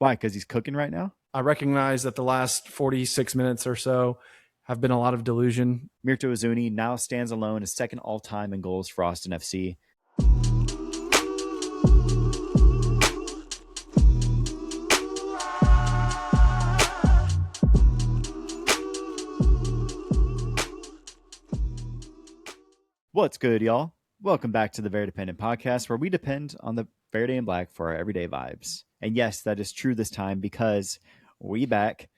Why? Because he's cooking right now? I recognize that the last 46 minutes or so have been a lot of delusion. Mirto Izuni now stands alone as second all-time in goals for Austin FC. What's good, y'all? Welcome back to the Verdependent podcast, where we depend on the Verde and Black for our everyday vibes. And yes, that is true this time because we back.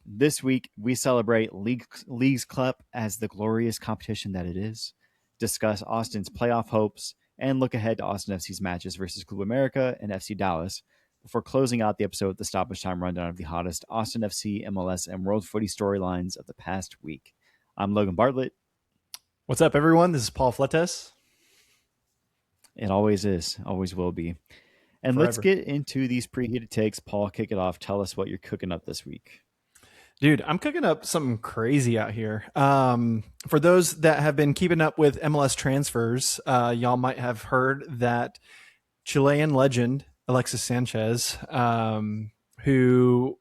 This week, we celebrate Leagues Cup as the glorious competition that it is, discuss Austin's playoff hopes, and look ahead to Austin FC's matches versus Club America and FC Dallas before closing out the episode with the stoppage time rundown of the hottest Austin FC, MLS, and World Footy storylines of the past week. I'm Logan Bartlett. What's up, everyone? This is Paul Fletes. It always is, always will be. And Let's get into these preheated takes. Paul, kick it off. Tell us what you're cooking up this week. Dude, I'm cooking up something crazy out here. For those that have been keeping up with MLS transfers, y'all might have heard that Chilean legend Alexis Sanchez, who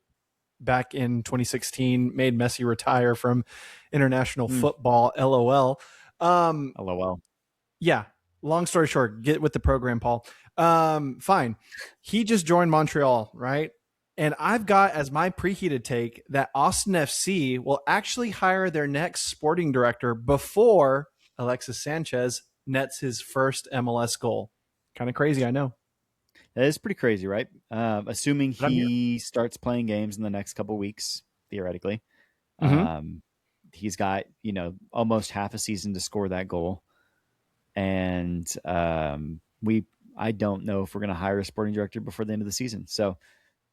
back in 2016 made Messi retire from international football, LOL. LOL. Yeah. Long story short, get with the program, Paul. Fine. He just joined Montreal, right? And I've got as my preheated take that Austin FC will actually hire their next sporting director before Alexis Sanchez nets his first MLS goal. Kind of crazy, I know. That is pretty crazy, right? Assuming he starts playing games in the next couple of weeks, theoretically. He's got, almost half a season to score that goal. And I don't know if we're going to hire a sporting director before the end of the season. So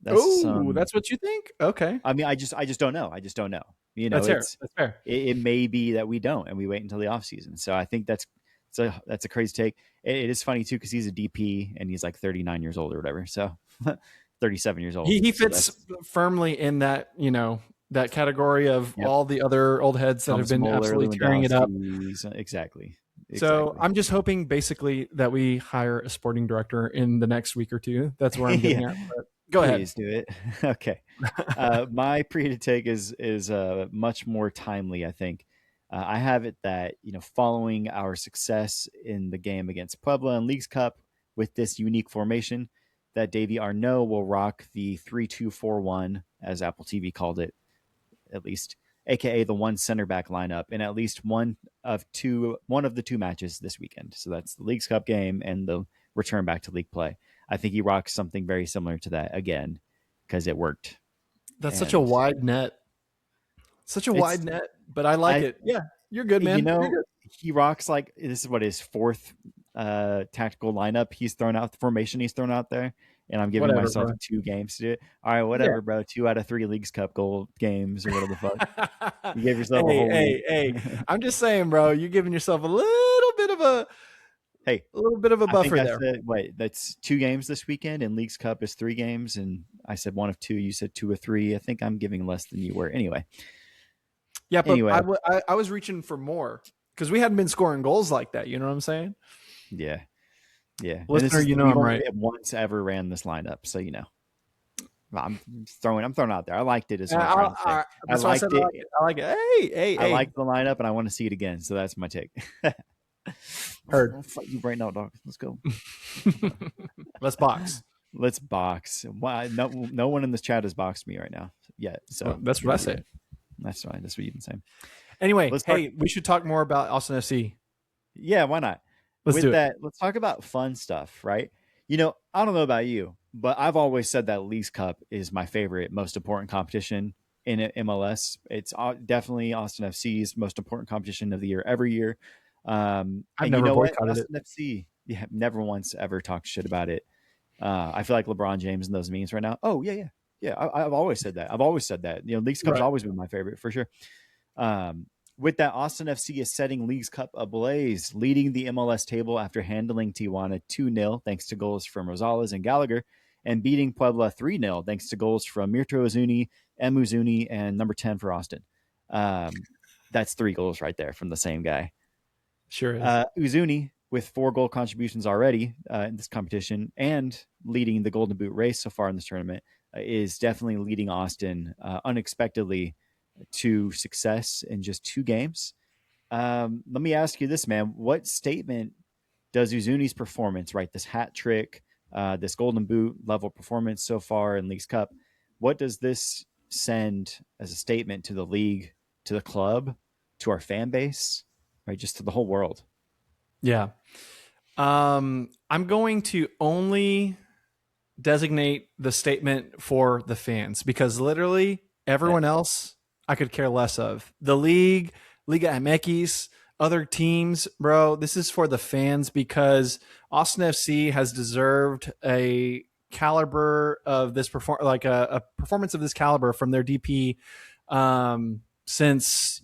that's what you think? Okay. I mean, I just don't know. I just don't know. That's fair. It may be that we don't, and we wait until the off season. So I think that's a crazy take. It is funny too, because he's a DP and he's like 39 years old or whatever. So 37 years old. He fits firmly in that, that category of all the other old heads that have been absolutely tearing it up. Exactly. So I'm just hoping basically that we hire a sporting director in the next week or two. That's where I'm getting at. But go ahead. Please do it. Okay. My preheated take is much more timely, I think. I have it that, following our success in the game against Puebla and Leagues Cup with this unique formation, that Davy Arnaud will rock the 3-2-4-1, as Apple TV called it, at least, aka the one center back lineup in at least one of the two matches this weekend. So that's the Leagues Cup game and the return back to league play. I think he rocks something very similar to that again, because it worked. That's such a wide net. Wide net, but I like it. Yeah, you're good, man. You're good. He rocks like this is what his fourth tactical lineup he's thrown out, the formation he's thrown out there. And I'm giving myself 2 games to do it. All right, whatever, bro. 2 out of 3 Leagues Cup goal games or whatever the fuck. You gave yourself a whole week. Hey. I'm just saying, bro, you're giving yourself a little bit of a buffer there. That's 2 games this weekend, and Leagues Cup is 3 games. And I said 1 of 2. You said 2 of 3. I think I'm giving less than you were. Anyway. Yeah, but I was reaching for more because we hadn't been scoring goals like that. You know what I'm saying? Yeah. Yeah, listener, I'm right. Once ever ran this lineup, so I'm throwing out there. I liked it as well. I liked it. I like it. Hey! I like the lineup, and I want to see it again. So that's my take. Heard. I'll fight you right now, dog. Let's go. Let's box. Why? No one in this chat has boxed me right now yet. So that's what I say. That's fine. That's what you've been saying. Anyway, we should talk more about Austin FC. Yeah, why not? Let's talk about fun stuff, right? I don't know about you, but I've always said that Leagues Cup is my favorite, most important competition in MLS. It's definitely Austin FC's most important competition of the year every year. I've never boycotted Austin FC, never once ever talked shit about it. I feel like LeBron James in those memes right now. Oh, yeah. I've always said that. Leagues Cup's always been my favorite for sure. With that, Austin FC is setting Leagues Cup ablaze, leading the MLS table after handling Tijuana 2-0 thanks to goals from Rosales and Gallagher, and beating Puebla 3-0 thanks to goals from Mirto Izuni, Zuni, and number 10 for Austin. That's 3 goals right there from the same guy. Sure is. Uzuni, with 4 goal contributions already in this competition and leading the Golden Boot race so far in this tournament, is definitely leading Austin unexpectedly to success in just 2 games. Let me ask you this, man. What statement does Uzuni's performance, right? This hat trick, this golden boot level performance so far in League's Cup, what does this send as a statement to the league, to the club, to our fan base, right? Just to the whole world. Yeah. I'm going to only designate the statement for the fans because literally Bet. everyone else I could care less of. The league, Liga MX, other teams, bro, this is for the fans because Austin FC has deserved a caliber of this like a performance of this caliber from their DP since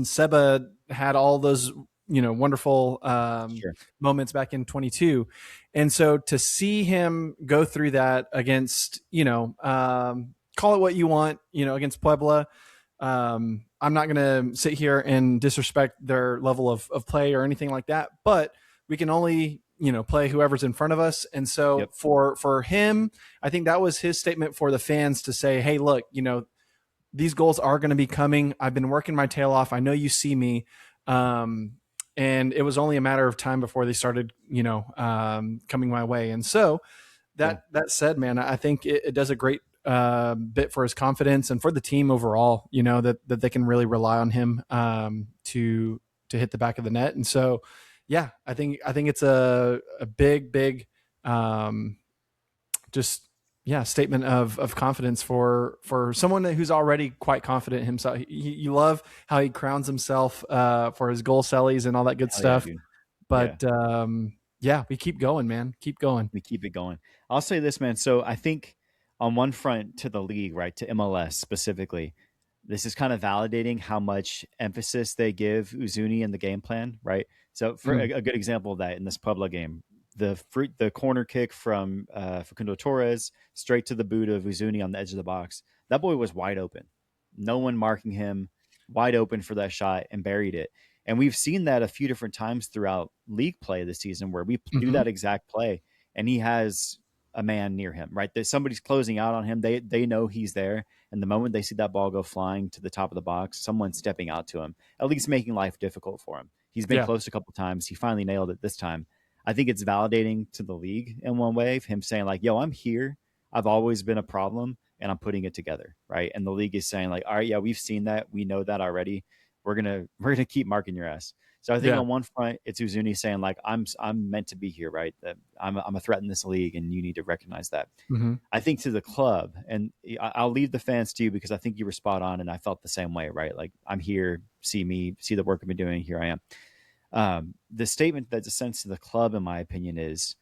Seba had all those wonderful Sure. moments back in 22. And so to see him go through that against, call it what you want, against Puebla, I'm not going to sit here and disrespect their level of play or anything like that, but we can only, play whoever's in front of us. And so Yep. for him, I think that was his statement for the fans to say, hey, look, these goals are going to be coming. I've been working my tail off. I know you see me. Um, and it was only a matter of time before they started, coming my way. And so Yeah. that said, man, I think it does a great bit for his confidence and for the team overall. That they can really rely on him to hit the back of the net. And so, yeah, I think it's a big just statement of confidence for someone who's already quite confident himself. You love how he crowns himself for his goal sellies and all that good Hell yeah, stuff. dude. Yeah. But yeah, we keep going, man. Keep going. We keep it going. I'll say this, man. So I think on one front to the league, right, to MLS specifically, this is kind of validating how much emphasis they give Uzuni in the game plan, right? So for Mm. a good example of that in this Puebla game, the corner kick from Facundo Torres straight to the boot of Uzuni on the edge of the box. That boy was wide open. No one marking him, wide open for that shot and buried it. And we've seen that a few different times throughout league play this season where we do Mm-hmm. that exact play and he has a man near him, right? That somebody's closing out on him. They know he's there. And the moment they see that ball go flying to the top of the box, someone's stepping out to him, at least making life difficult for him. He's been Yeah. close a couple times. He finally nailed it this time. I think it's validating to the league in one way of him saying, like, yo, I'm here. I've always been a problem and I'm putting it together. Right. And the league is saying, like, all right, yeah, we've seen that. We know that already. We're gonna keep marking your ass. So I think Yeah. on one front, it's Uzuni saying like I'm meant to be here, right? That I'm a threat in this league, and you need to recognize that. Mm-hmm. I think to the club, and I'll leave the fans to you because I think you were spot on, and I felt the same way, right? Like I'm here, see me, see the work I've been doing. Here I am. The statement that's sent to the club, in my opinion, is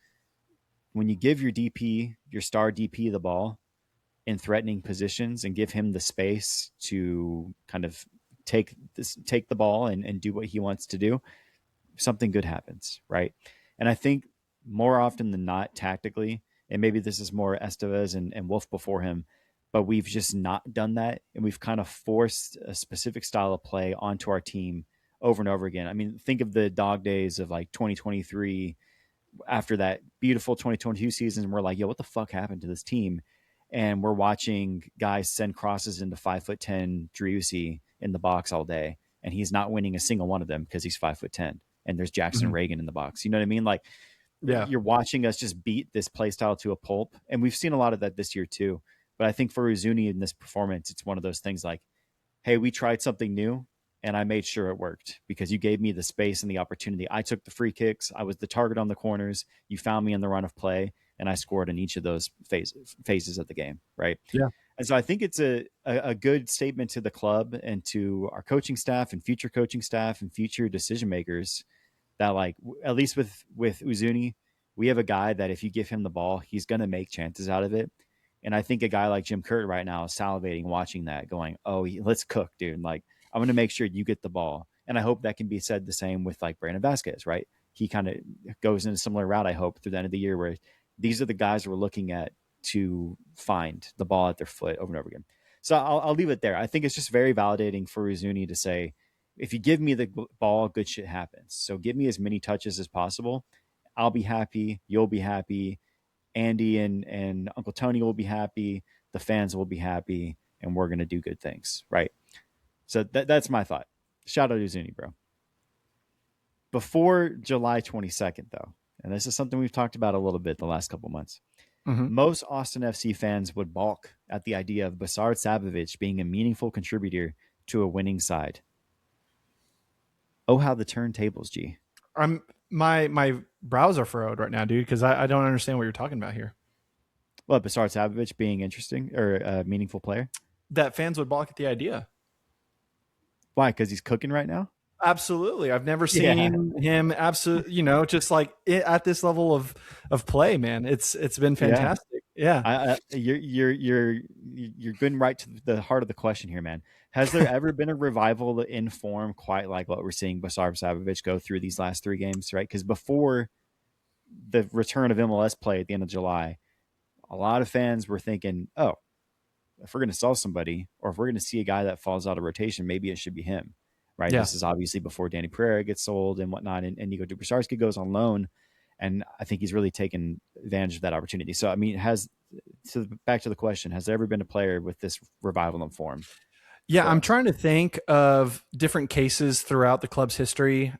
when you give your DP, your star DP, the ball in threatening positions and give him the space to kind of take the ball and do what he wants to do, something good happens, right? And I think more often than not, tactically, and maybe this is more Estevez and Wolf before him, but we've just not done that. And we've kind of forced a specific style of play onto our team over and over again. I mean, think of the dog days of like 2023 after that beautiful 2022 season. And we're like, yo, what the fuck happened to this team? And we're watching guys send crosses into 5'10" Driussi in the box all day. And he's not winning a single one of them because he's 5'10" and there's Jackson Mm-hmm. Reagan in the box. You know what I mean? Like Yeah. you're watching us just beat this play style to a pulp. And we've seen a lot of that this year too. But I think for Uzuni in this performance, it's one of those things like, hey, we tried something new and I made sure it worked because you gave me the space and the opportunity. I took the free kicks. I was the target on the corners. You found me in the run of play and I scored in each of those phases of the game. Right. Yeah. And so I think it's a good statement to the club and to our coaching staff and future coaching staff and future decision makers that like at least with Uzuni, we have a guy that if you give him the ball, he's going to make chances out of it. And I think a guy like Jim Curtin right now is salivating watching that, going, "Oh, let's cook, dude! Like I'm going to make sure you get the ball." And I hope that can be said the same with like Brandon Vasquez, right? He kind of goes in a similar route. I hope through the end of the year, where these are the guys we're looking at to find the ball at their foot over and over again. So I'll leave it there. I think it's just very validating for Uzuni to say, if you give me the ball, good shit happens. So give me as many touches as possible. I'll be happy. You'll be happy. Andy and Uncle Tony will be happy. the fans will be happy, and we're going to do good things, right? So that's my thought. Shout out to Zuni, bro. Before July 22nd, though, and this is something we've talked about a little bit the last couple months, Mm-hmm. most Austin FC fans would balk at the idea of Basard Savovich being a meaningful contributor to a winning side. Oh, how the turntables, G. I'm my brows are furrowed right now, dude, because I don't understand what you're talking about here. Well, Basard Savovich being interesting or a meaningful player. That fans would balk at the idea. Why? Because he's cooking right now? Absolutely. I've never Yeah. seen him absolutely, just like at this level of play, man. It's been Yeah. fantastic. Yeah. You're going right to the heart of the question here, man. Has there ever been a revival in form quite like what we're seeing Basar Savovich go through these last 3 games, right? Because before the return of MLS play at the end of July, a lot of fans were thinking, oh, if we're going to sell somebody or if we're going to see a guy that falls out of rotation, maybe it should be him, right? Yeah. This is obviously before Danny Pereira gets sold and whatnot, and Nico Dubrsarski goes on loan, and I think he's really taken advantage of that opportunity. So, I mean, back to the question, has there ever been a player with this revival in form Yeah, for I'm us? trying to think of different cases throughout the club's history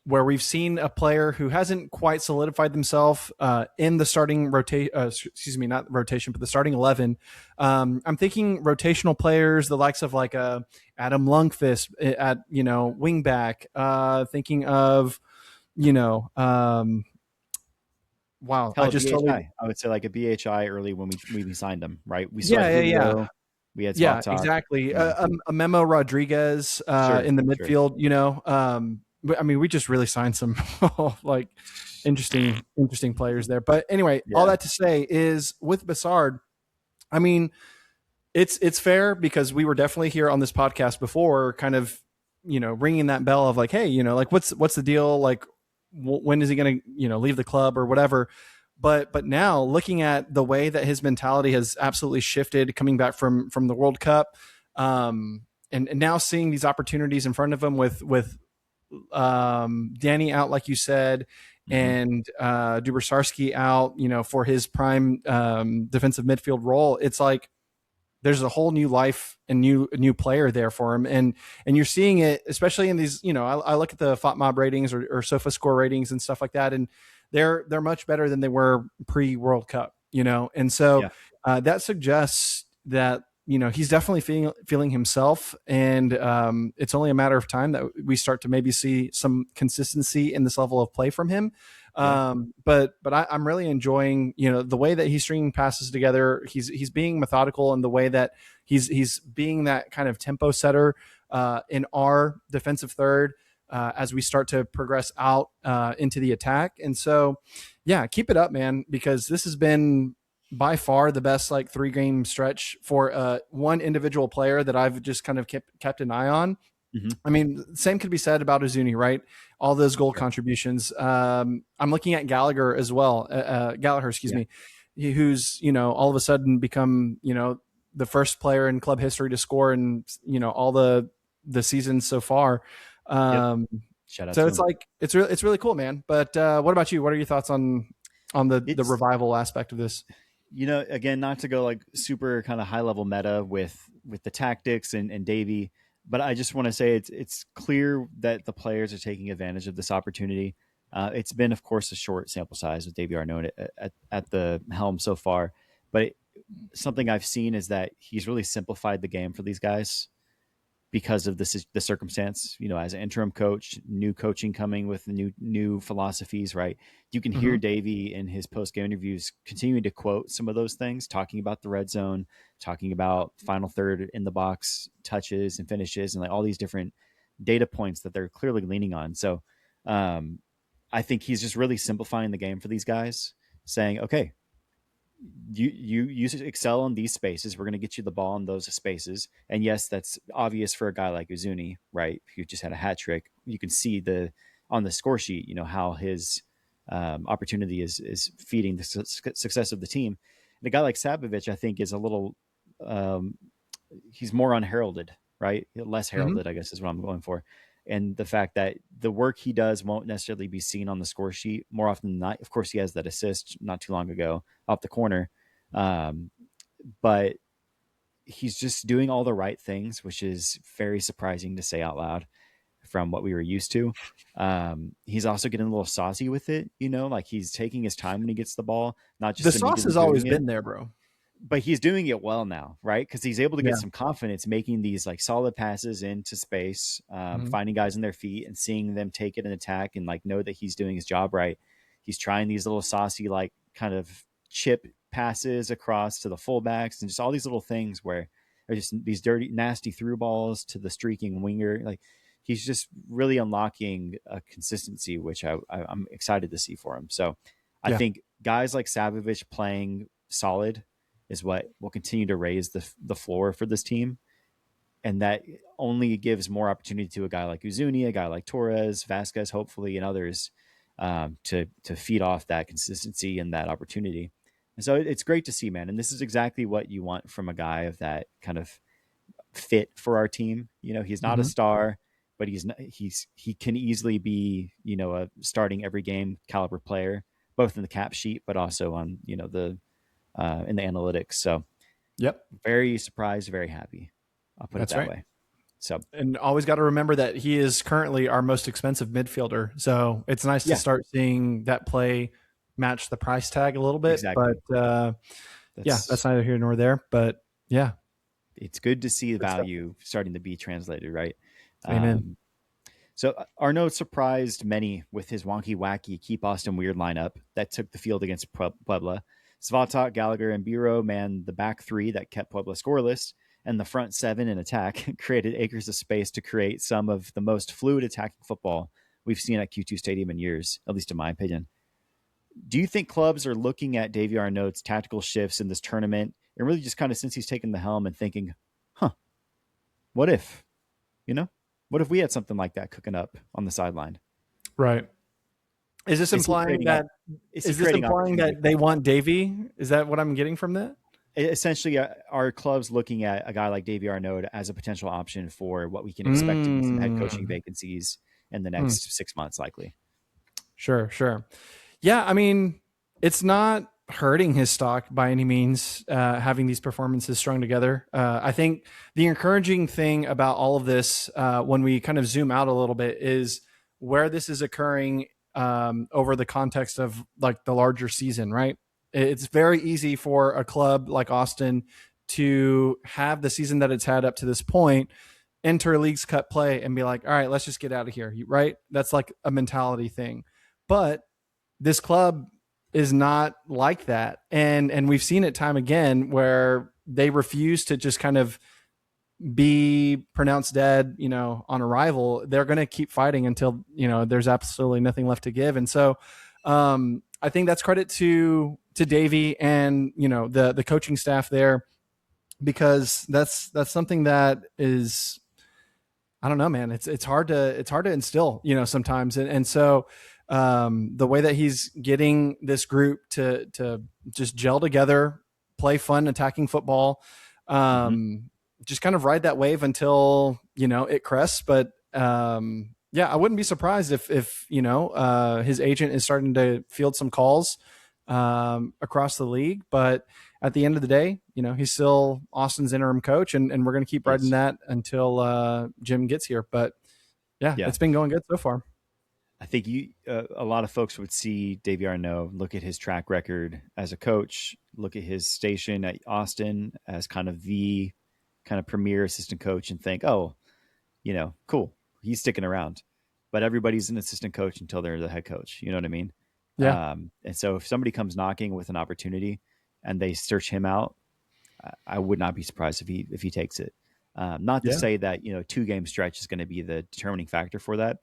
where we've seen a player who hasn't quite solidified themselves in the starting rotation. Excuse me, not rotation, but the starting 11. I'm thinking rotational players, the likes of like Adam Lundqvist at wing back. Thinking of you know. Wow, Hell, I a just totally. BHI. I would say like a BHI early when we signed him, right? We still Yeah, had yeah, yeah. Julio, we had Yeah, Svaktak, exactly. you know. A Memo Rodriguez Sure, in the sure. midfield. I mean, we just really signed some like interesting players there. But anyway, all Yeah. that to say is with Bassard, I mean, it's fair because we were definitely here on this podcast before, kind of ringing that bell of like, hey, like what's the deal? Like, when is he going to leave the club or whatever? But now looking at the way that his mentality has absolutely shifted, coming back from the World Cup, and now seeing these opportunities in front of him with Danny out, like you said, Hmm. and Dubrsarski out, for his prime defensive midfield role. It's like there's a whole new life and new player there for him, and you're seeing it especially in these. I look at the FOTMob ratings or Sofa Score ratings and stuff like that, and they're much better than they were pre World Cup. And so Yeah. that suggests that he's definitely feeling himself, and it's only a matter of time that we start to maybe see some consistency in this level of play from him. Yeah. But I'm really enjoying the way that he's stringing passes together. He's being methodical in the way that he's being that kind of tempo setter in our defensive third as we start to progress out into the attack. And so, yeah, keep it up, man, because this has been by far the best like 3-game stretch for one individual player that I've just kind of kept an eye on. Hmm. I mean, same could be said about Uzuni, right? All those goal Sure. contributions. I'm looking at Gallagher as well. Gallagher, excuse Yeah. me, who's all of a sudden become the first player in club history to score in all the seasons so far. Yep. Um, Shout out so to it's him. like it's really cool, man. But what about you? What are your thoughts on the It's revival aspect of this? again, not to go like super kind of high level meta with the tactics and Davey, but I just want to say it's clear that the players are taking advantage of this opportunity. It's been, of course, a short sample size with Davey Arnaud at the helm so far, but something I've seen is that he's really simplified the game for these guys because of the circumstance. As an interim coach, new coaching coming with new philosophies, right? You can hear Mm-hmm. Davey in his post game interviews continuing to quote some of those things, talking about the red zone, talking about final third in the box touches and finishes, and like all these different data points that they're clearly leaning on. So, um, I think he's just really simplifying the game for these guys, saying, okay, you excel in these spaces. We're going to get you the ball in those spaces. And yes, that's obvious for a guy like Uzuni, right? Who just had a hat trick. You can see on the score sheet, how his opportunity is feeding the success of the team. And a guy like Sabovich, I think, is a little um, he's more unheralded, right? Less Mm-hmm. heralded, I guess, is what I'm going for. And the fact that the work he does won't necessarily be seen on the score sheet more often than not. Of course, he has that assist not too long ago off the corner. Um, but he's just doing all the right things, which is very surprising to say out loud from what we were used to. He's also getting a little saucy with it, like he's taking his time when he gets the ball, not The just sauce immediately has always doing it, been there, bro. but he's doing it well now, right? Because he's able to get Yeah. some confidence making these like solid passes into space, Mhm. finding guys on their feet and seeing them take it and attack and like know that he's doing his job right. He's trying these little saucy, like kind of chip passes across to the fullbacks and just all these little things where are just these dirty, nasty through balls to the streaking winger. Like he's just really unlocking a consistency, which I'm excited to see for him. So I Yeah. think guys like Savovich playing solid is what will continue to raise the floor for this team. And that only gives more opportunity to a guy like Uzuni, a guy like Torres, Vasquez, hopefully, and others to feed off that consistency and that opportunity. And so it's great to see, man. And this is exactly what you want from a guy of that kind of fit for our team. He's not a Mhm. star, but he can easily be a starting every game caliber player, both in the cap sheet, but also on the in the analytics. So Yep. very surprised, very happy. I'll put it That's that right. way. So And always got to remember that he is currently our most expensive midfielder. So it's nice to yeah, start seeing that play match the price tag a little bit. But exactly. yeah, that's That's neither here nor there. But yeah, it's good to see the good stuff. value starting to be translated, right? Amen. Um, so Arnaud surprised many with his wonky, wacky, keep Austin weird lineup that took the field against Puebla. Svatak, Gallagher, and Biro manned the back three that kept Puebla scoreless, and the front seven in attack created acres of space to create some of the most fluid attacking football we've seen at Q2 Stadium in years, at least in my opinion. Do you think clubs are looking at Davy Arnaud's tactical shifts in this tournament and really just kind of since he's taken the helm and thinking, huh, what if, you know, what if we had something like that cooking up on the sideline? Right. Is this Is he implying creating that is he is this creating implying opportunity that for they us? want Davy? Is that what I'm getting from that? Essentially, are clubs looking at a guy like Davy Arnaud as a potential option for what we can expect to be some head coaching Mm. vacancies in the Hmm. next 6 months, likely? Sure, sure. Yeah, I mean, it's not hurting his stock by any means, having these performances strung together. I think the encouraging thing about all of this, when we kind of zoom out a little bit, is where this is occurring over the context of like the larger season, right? It's very easy for a club like Austin to have the season that it's had up to this point, enter Leagues Cup play, and be like, all right, let's just get out of here, right? That's like a mentality thing. But this club is not like that, and we've seen it time again where they refuse to just kind of be pronounced dead, on arrival. They're going to keep fighting until there's absolutely nothing left to give. And so I think that's credit to Davey and the coaching staff there, because that's something that is, I don't know, man. It's hard to instill, sometimes, and so the way that he's getting this group to just gel together, play fun attacking football, Mm-hmm. just kind of ride that wave until it crests. But yeah, I wouldn't be surprised if his agent is starting to field some calls across the league. But at the end of the day, he's still Austin's interim coach, and we're going to keep riding Yes. that until Jim gets here. But yeah, Yeah. it's been going good so far. I think a lot of folks would see Davy Arnaud, look at his track record as a coach, look at his station at Austin as kind of the kind of premier assistant coach, and think, oh, cool, he's sticking around. But everybody's an assistant coach until they're the head coach. You know what I mean? Yeah, And so if somebody comes knocking with an opportunity and they search him out, I would not be surprised if he takes it. Not to yeah, say that 2 game stretch is going to be the determining factor for that,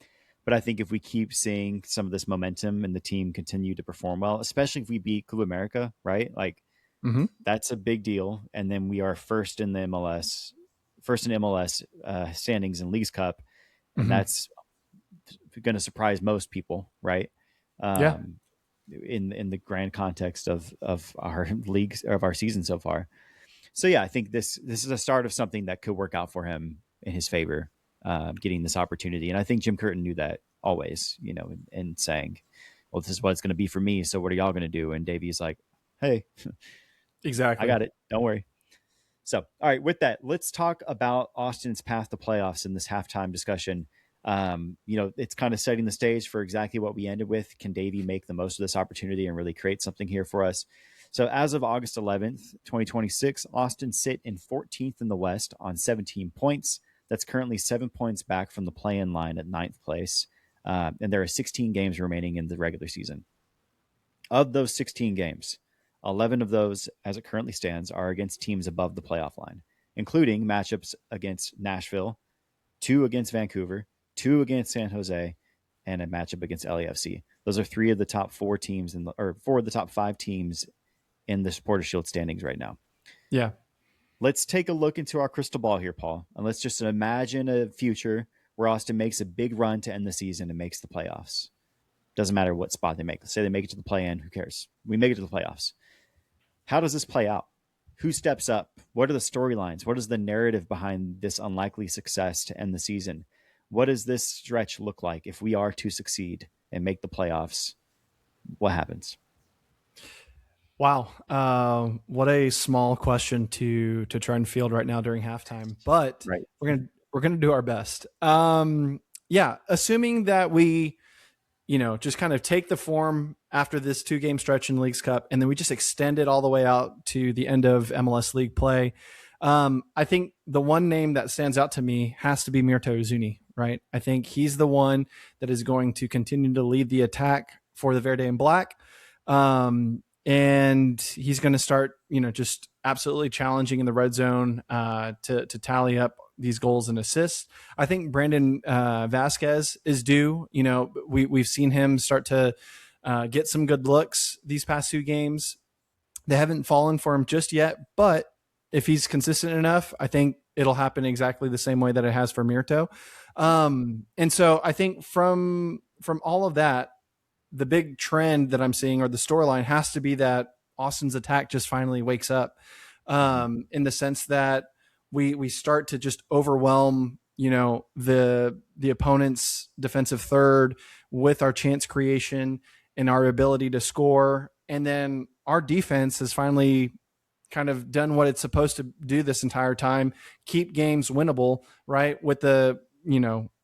but I think if we keep seeing some of this momentum and the team continue to perform well, especially if we beat Club America, right? Like hmm, that's a big deal, and then we are first in MLS standings in Leagues Cup, and hmm, that's going to surprise most people, right? yeah, Um, in the grand context of our leagues of our season so far. So yeah, I think this is a start of something that could work out for him in his favor, getting this opportunity. And I think Jim Curtin knew that always, and saying, "Well, this is what it's going to be for me. So what are y'all going to do?" And Davey's like, "Hey, I Exactly. got it. Don't worry. So, all right, with that, let's talk about Austin's path to playoffs in this halftime discussion. It's kind of setting the stage for exactly what we ended with. Can Davey make the most of this opportunity and really create something here for us? So, as of August 11th, 2026, Austin sit in 14th in the West on 17 points. That's currently 7 points back from the play-in line at ninth place. And there are 16 games remaining in the regular season. Of those 16 games, 11 of those, as it currently stands, are against teams above the playoff line, including matchups against Nashville, two against Vancouver, two against San Jose, and a matchup against LAFC. Those are three of the top four teams or four of the top five teams in the Supporter Shield standings right now. Yeah. Let's take a look into our crystal ball here, Paul, and let's just imagine a future where Austin makes a big run to end the season and makes the playoffs. Doesn't matter what spot they make. Let's say they make it to the play-in. Who cares? We make it to the playoffs. How does this play out? Who steps up? What are the storylines? What is the narrative behind this unlikely success to end the season? What does this stretch look like if we are to succeed and make the playoffs? What happens? Wow, what a small question to try and field right now during halftime, but Right. we're gonna do our best. Yeah, assuming that we, just kind of take the form after this 2 game stretch in Leagues Cup, and then we just extend it all the way out to the end of MLS League play. I think the one name that stands out to me has to be Mirto Uzuni, right? I think he's the one that is going to continue to lead the attack for the Verde and Black. And he's going to start, just absolutely challenging in the red zone to tally up these goals and assists. I think Brandon Vasquez is due. We've seen him start to get some good looks these past 2 games. They haven't fallen for him just yet, but if he's consistent enough, I think it'll happen exactly the same way that it has for Mirto. And so I think from all of that, the big trend that I'm seeing or the storyline has to be that Austin's attack just finally wakes up, in the sense that we start to just overwhelm, the opponent's defensive third with our chance creation and our ability to score. And then our defense has finally kind of done what it's supposed to do this entire time, keep games winnable, right? With the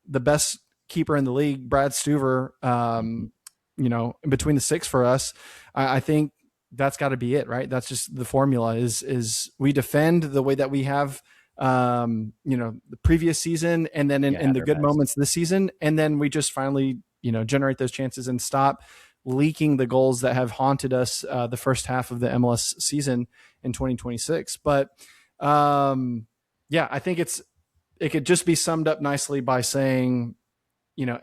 best keeper in the league, Brad Stuver, Mm-hmm. in between the six for us. I think that's got to be it, right? That's just the formula is we defend the way that we have, the previous season, and then Yeah, in at the our good best. moments this season. And then we just finally, generate those chances and stop leaking the goals that have haunted us the first half of the MLS season in 2026. But yeah, I think it could just be summed up nicely by saying,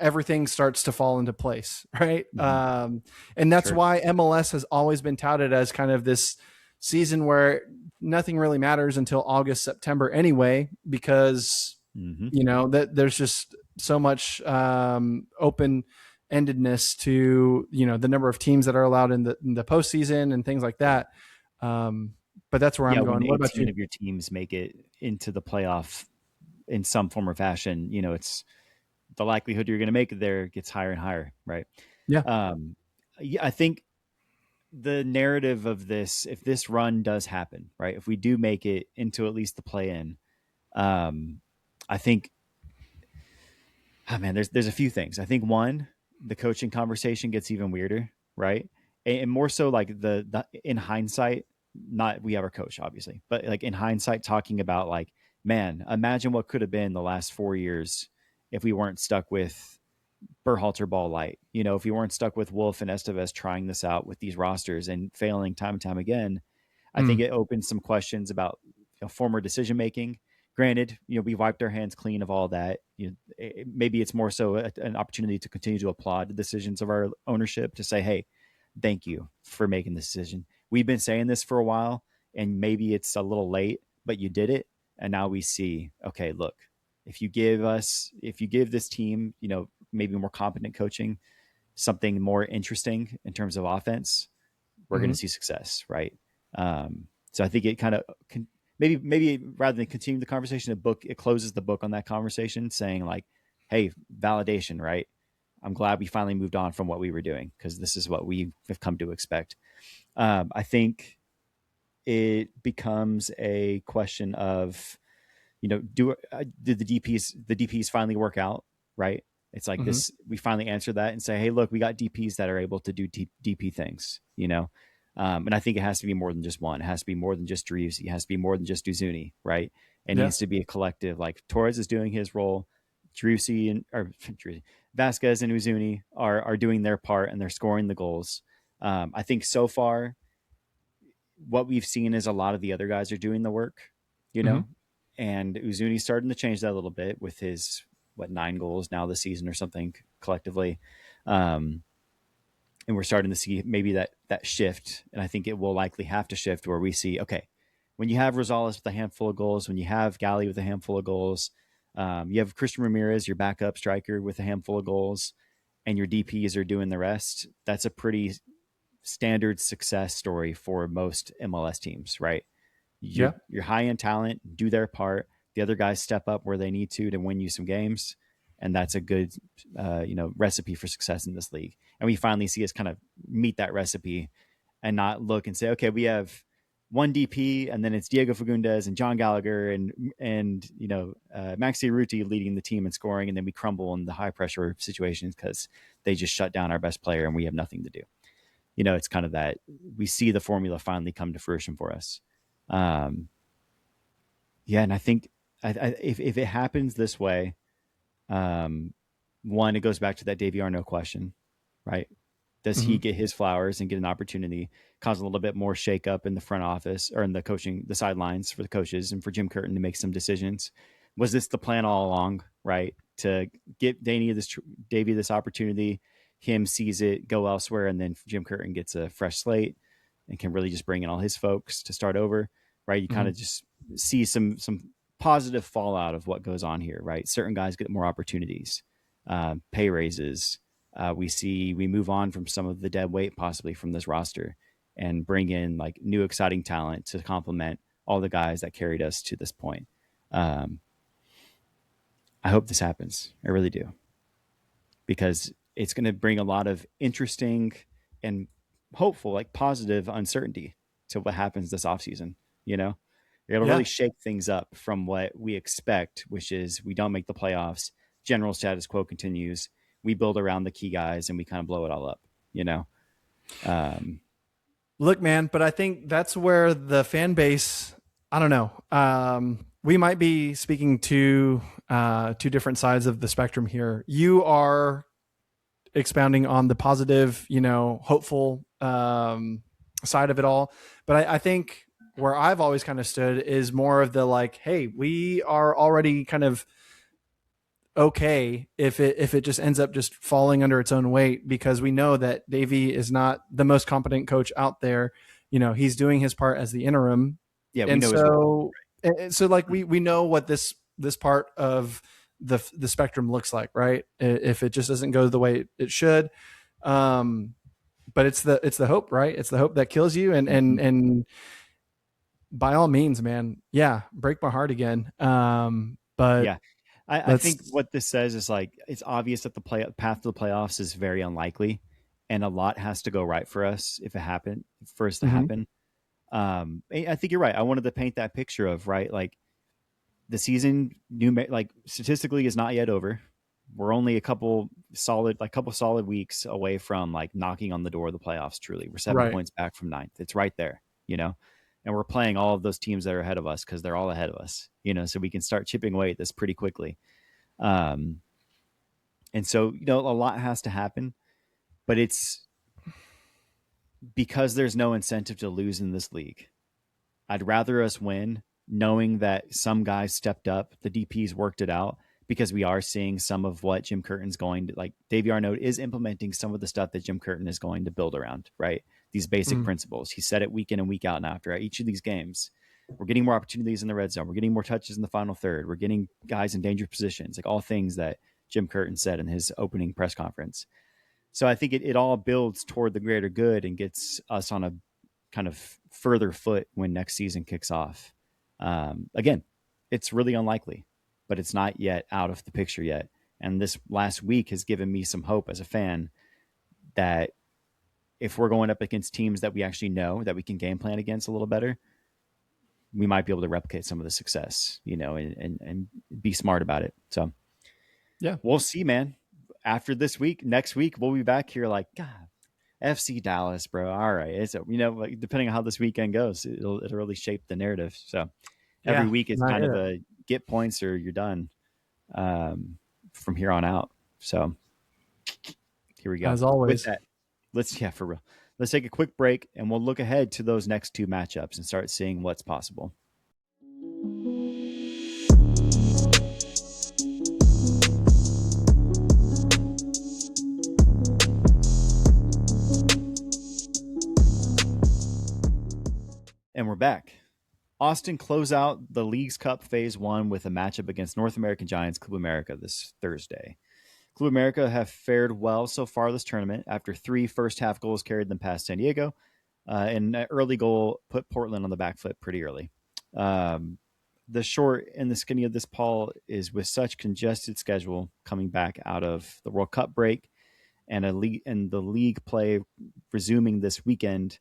everything starts to fall into place, right? Mm-hmm. And that's Sure. why MLS has always been touted as kind of this season where nothing really matters until August, September anyway, because Mm-hmm. that there's just so much open endedness to the number of teams that are allowed in the postseason and things like that. But that's where Yeah, I'm when going. What about 18 you? of your teams make it into the playoff in some form or fashion, it's the likelihood you're going to make it there gets higher and higher, right? Yeah. Um, yeah, I think the narrative of this, if this run does happen, right, if we do make it into at least the play-in, um, I think, oh man, there's a few things. I think one, the coaching conversation gets even weirder, right? And more so like the in hindsight, not we have our coach obviously, but like in hindsight, talking about like, man, imagine what could have been the last 4 years if we weren't stuck with Berhalter ball light. If you weren't stuck with Wolf and Estevez trying this out with these rosters and failing time and time again, I think Mm, it opens some questions about former decision making. Granted, we wiped our hands clean of all that. Maybe it's more so an opportunity to continue to applaud the decisions of our ownership to say, "Hey, thank you for making this decision. We've been saying this for a while, and maybe it's a little late, but you did it, and now we see. Okay, look, if you give this team, maybe more competent coaching, something more interesting in terms of offense, we're going to mhm. see success, right? So I think it kind of maybe rather than continue the conversation, it closes the book on that conversation, saying like, "Hey, validation, right? I'm glad we finally moved on from what we were doing because this is what we have come to expect." I think it becomes a question of, did the DPs finally work out, right? It's like Mm-hmm. this, we finally answer that and say, hey, look, we got DPs that are able to do DP things, and I think it has to be more than just one. It has to be more than just Driussi. It has to be more than just Uzuni, right? It Yeah. needs to be a collective. Like Torres is doing his role, Driussi and or Vasquez and Uzuni are doing their part and they're scoring the goals. I think so far what we've seen is a lot of the other guys are doing the work, you Mm-hmm. know, and Uzuni's starting to change that a little bit with his 9 goals now this season or something collectively. Um, and we're starting to see maybe that shift, and I think it will likely have to shift where we see, okay, when you have Rosales with a handful of goals, when you have Galley with a handful of goals, you have Christian Ramirez, your backup striker, with a handful of goals, and your DPs are doing the rest. That's a pretty standard success story for most MLS teams, right? Yeah. Your high end talent do their part. The other guys step up where they need to win you some games, and that's a good recipe for success in this league. And we finally see us kind of meet that recipe and not look and say, okay, we have one DP and then it's Diego Fagundes and John Gallagher and Maxi Ruti leading the team and scoring, and then we crumble in the high pressure situations because they just shut down our best player and we have nothing to do. It's kind of that we see the formula finally come to fruition for us. Um, yeah, and I think if it happens this way, um, one, it goes back to that Davy Arnaud question, right? Does Mm-hmm. he get his flowers and get an opportunity, cause a little bit more shakeup in the front office or in the coaching, the sidelines for the coaches and for Jim Curtin to make some decisions? Was this the plan all along, right? To get Davy this opportunity, him sees it, go elsewhere, and then Jim Curtin gets a fresh slate and can really just bring in all his folks to start over, right? You kind Mm-hmm. of just see some positive fallout of what goes on here, right? Certain guys get more opportunities, pay raises. We move on from some of the dead weight possibly from this roster and bring in like new exciting talent to complement all the guys that carried us to this point. Um, I hope this happens. I really do, because it's going to bring a lot of interesting and hopeful, like positive uncertainty to what happens this offseason. You know, it'll Yeah. really shake things up from what we expect, which is we don't make the playoffs. General status quo continues. We build around the key guys and we kind of blow it all up. You know, um, Look, man, but I think that's where the fan base, I don't know. We might be speaking to two different sides of the spectrum here. You are expounding on the positive, hopeful side of it all. But I think where I've always kind of stood is more of the like, hey, we are already kind of okay if it just ends up just falling under its own weight, because we know that Davey is not the most competent coach out there. He's doing his part as the interim, yeah, we and know his role. so like we know what this part of the spectrum looks like, right? If it just doesn't go the way it should, um, but it's the hope, right? It's the hope that kills you, and Mm-hmm. by all means, man, yeah, break my heart again. But Yeah, I think let's. what this says is like it's obvious that the path to the playoffs is very unlikely, and a lot has to go right for us if it happen for us to Mhm. happen. I think you're right. I wanted to paint that picture of, right, like the season, like statistically, is not yet over. We're only a couple solid weeks away from like knocking on the door of the playoffs. Truly, we're 7 points back from ninth. It's right there, and we're playing all of those teams that are ahead of us because they're all ahead of us, so we can start chipping away at this pretty quickly. Um, and so, a lot has to happen, but it's because there's no incentive to lose in this league. I'd rather us win knowing that some guys stepped up, the DPs worked it out, because we are seeing some of what Jim Curtin's going to, like Davey Arnaud is implementing some of the stuff that Jim Curtin is going to build around, right? These basic Mhm. principles. He said it week in and week out. And after each of these games, we're getting more opportunities in the red zone. We're getting more touches in the final third. We're getting guys in dangerous positions, like all things that Jim Curtin said in his opening press conference. So I think it all builds toward the greater good and gets us on a kind of further foot when next season kicks off. Again, it's really unlikely, but it's not yet out of the picture yet. And this last week has given me some hope as a fan that if we're going up against teams that we actually know that we can game plan against a little better, we might be able to replicate some of the success, and be smart about it. So Yeah. we'll see, man. After this week, next week, we'll be back here like, God, FC Dallas, bro. All right. Like, depending on how this weekend goes, it'll really shape the narrative. So every Yeah. week is I kind get of it. a get points or you're done, from here on out. So here we go. As With always. that, for real. Let's take a quick break and we'll look ahead to those next two matchups and start seeing what's possible. And we're back. Austin close out the League's Cup Phase 1 with a matchup against North American Giants Club America this Thursday. Club America have fared well so far this tournament after 3 first-half goals carried them past San Diego, and an early goal put Portland on the back foot pretty early. The short and the skinny of this, Paul, is with such congested schedule coming back out of the World Cup break and the league play resuming this weekend,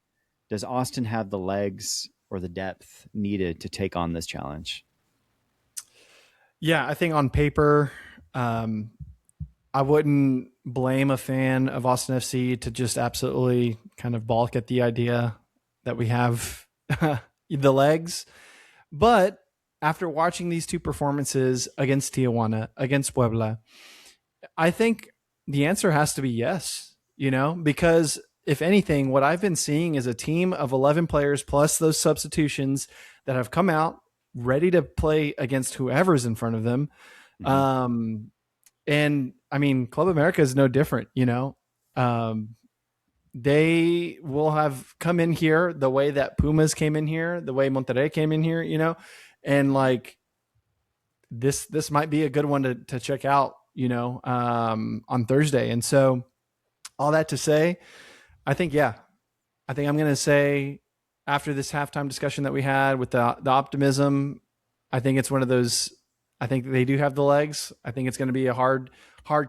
does Austin have the legs or the depth needed to take on this challenge? Yeah, I think on paper, I wouldn't blame a fan of Austin FC to just absolutely kind of balk at the idea that we have the legs. But after watching these two performances against Tijuana, against Puebla, I think the answer has to be yes, because if anything, what I've been seeing is a team of 11 players plus those substitutions that have come out ready to play against whoever's in front of them. Mm-hmm. And I mean, Club America is no different, they will have come in here the way that Pumas came in here, the way Monterrey came in here, and like this might be a good one to check out, on Thursday. And so all that to say, I think I'm going to say after this halftime discussion that we had with the optimism, I think it's one of those. I think they do have the legs. I think it's going to be a hard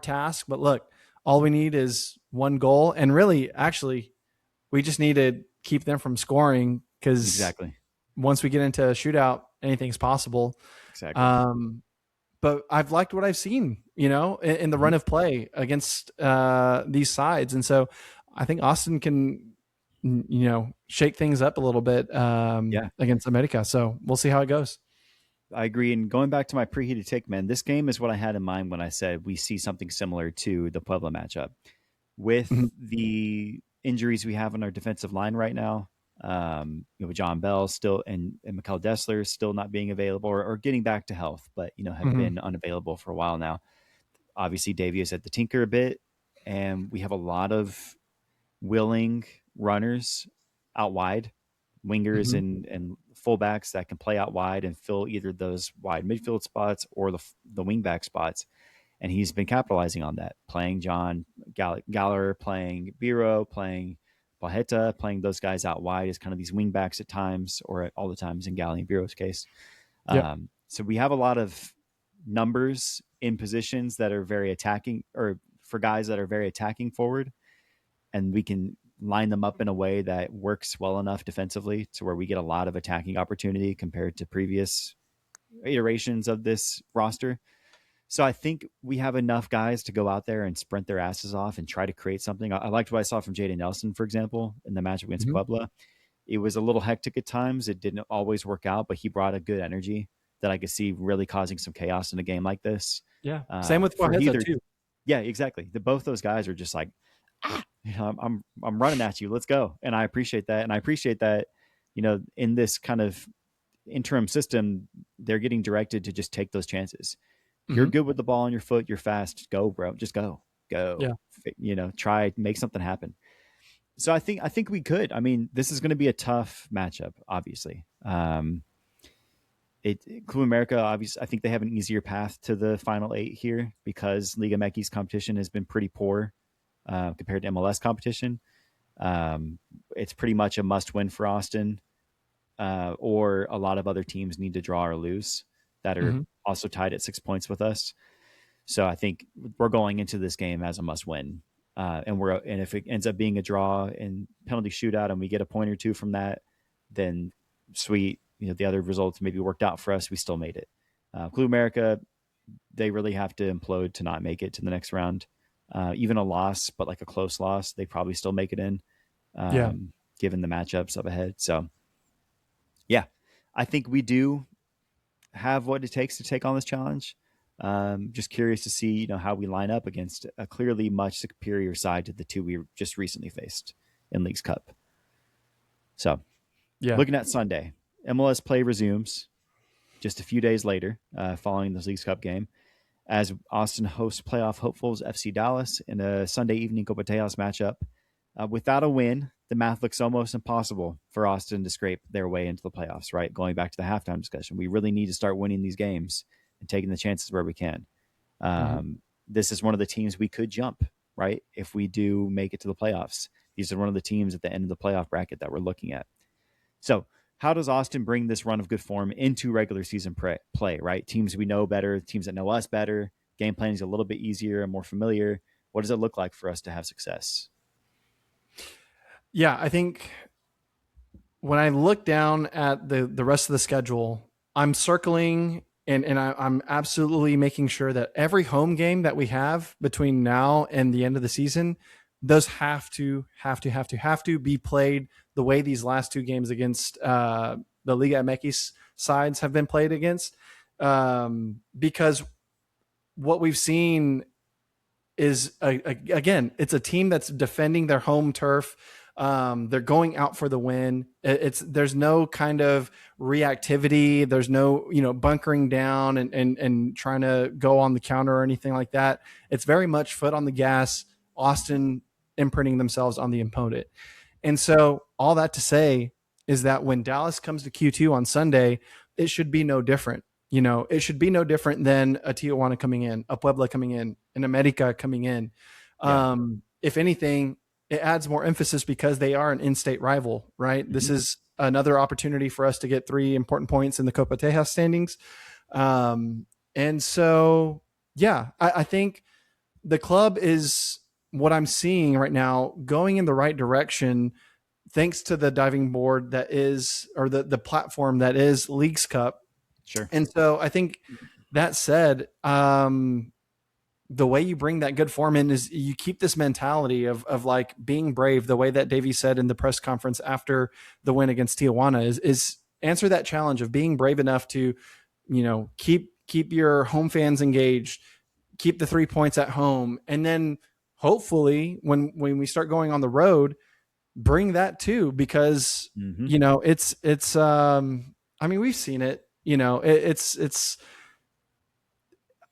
task. But look, all we need is one goal, and really, actually, we just need to keep them from scoring because Exactly. once we get into a shootout, anything's possible. Exactly. But I've liked what I've seen, in the run of play against these sides, and so I think Austin can, shake things up a little bit against America. So we'll see how it goes. I agree. And going back to my preheated take, man, this game is what I had in mind when I said we see something similar to the Puebla matchup. With Mhm. the injuries we have on our defensive line right now, John Bell still and Mikkel Dessler still not being available or getting back to health, but have Mhm. been unavailable for a while now. Obviously, Davey has had to tinker a bit, and we have a lot of willing runners out wide, wingers Mhm. and fullbacks that can play out wide and fill either those wide midfield spots or the wingback spots. And he's been capitalizing on that, playing John Galler, playing Biro, playing Pajeta, playing those guys out wide as kind of these wingbacks at times, or at all the times in Galley and Biro's case. Yep. So we have a lot of numbers in positions that are very attacking, or for guys that are very attacking forward, and we can line them up in a way that works well enough defensively to where we get a lot of attacking opportunity compared to previous iterations of this roster. So I think we have enough guys to go out there and sprint their asses off and try to create something. I liked what I saw from Jaden Nelson, for example, in the match against Mhm. Puebla. It was a little hectic at times. It didn't always work out, but he brought a good energy that I could see really causing some chaos in a game like this. Yeah. Same with For Pajeta either, too. yeah, exactly. Both those guys are just like, I'm running at you. Let's go. And I appreciate that. And I appreciate that, in this kind of interim system, they're getting directed to just take those chances. You're Mhm. good with the ball on your foot. You're fast. Go, bro. Just go. Yeah. Go. Try make something happen. So I think we could. I mean, this is going to be a tough matchup, obviously. Club America, obviously, I think they have an easier path to the final 8 here because Liga MX competition has been pretty poor compared to MLS competition. It's pretty much a must win for Austin, or a lot of other teams need to draw or lose that are Mhm. also tied at 6 points with us. So I think we're going into this game as a must win. And if it ends up being a draw and penalty shootout and we get a point or two from that, then sweet. the other results maybe worked out for us, we still made it. Clue America, they really have to implode to not make it to the next round. Even a loss, but like a close loss, they probably still make it in, Yeah. given the matchups up ahead. So, yeah, I think we do have what it takes to take on this challenge. Just curious to see, how we line up against a clearly much superior side to the two we just recently faced in Leagues Cup. So, Yeah. looking at Sunday, MLS play resumes just a few days later, following this Leagues Cup game, as Austin hosts playoff hopefuls FC Dallas in a Sunday evening Copa Tejas matchup. Without a win, the math looks almost impossible for Austin to scrape their way into the playoffs, right? Going back to the halftime discussion, we really need to start winning these games and taking the chances where we can. Mm-hmm. This is one of the teams we could jump, right? If we do make it to the playoffs. These are one of the teams at the end of the playoff bracket that we're looking at. So, how does Austin bring this run of good form into regular season play, right? Teams we know better, teams that know us better, game planning is a little bit easier and more familiar. What does it look like for us to have success? Yeah, I think when I look down at the rest of the schedule, I'm circling and I'm absolutely making sure that every home game that we have between now and the end of the season, those have to be played the way these last two games against the Liga MX sides have been played against, because what we've seen is again, it's a team that's defending their home turf. They're going out for the win. There's no kind of reactivity. There's no bunkering down and trying to go on the counter or anything like that. It's very much foot on the gas. Austin imprinting themselves on the opponent. And so all that to say is that when Dallas comes to Q2 on Sunday, it should be no different. It should be no different than a Tijuana coming in, a Puebla coming in, an America coming in. Yeah. If anything, it adds more emphasis because they are an in-state rival, right? Mm-hmm. This is another opportunity for us to get 3 important points in the Copa Tejas standings. And so, yeah, I think the club is, what I'm seeing right now, going in the right direction, thanks to the diving board that is, or the platform that is Leagues Cup. Sure. And so I think that said, the way you bring that good form in is you keep this mentality of like being brave, the way that Davey said in the press conference after the win against Tijuana, is answer that challenge of being brave enough to, keep your home fans engaged, keep the 3 points at home. And then hopefully when we start going on the road, bring that too, because, Mm-hmm. it's, I mean, we've seen it, it's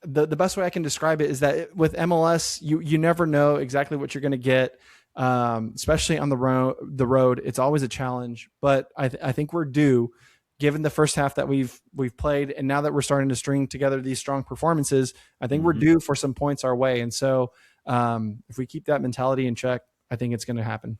the best way I can describe it is that with MLS, you never know exactly what you're going to get, especially on the road. It's always a challenge, but I think we're due, given the first half that we've played, and now that we're starting to string together these strong performances. I think we're due for some points our way, and so if we keep that mentality in check, I think it's going to happen.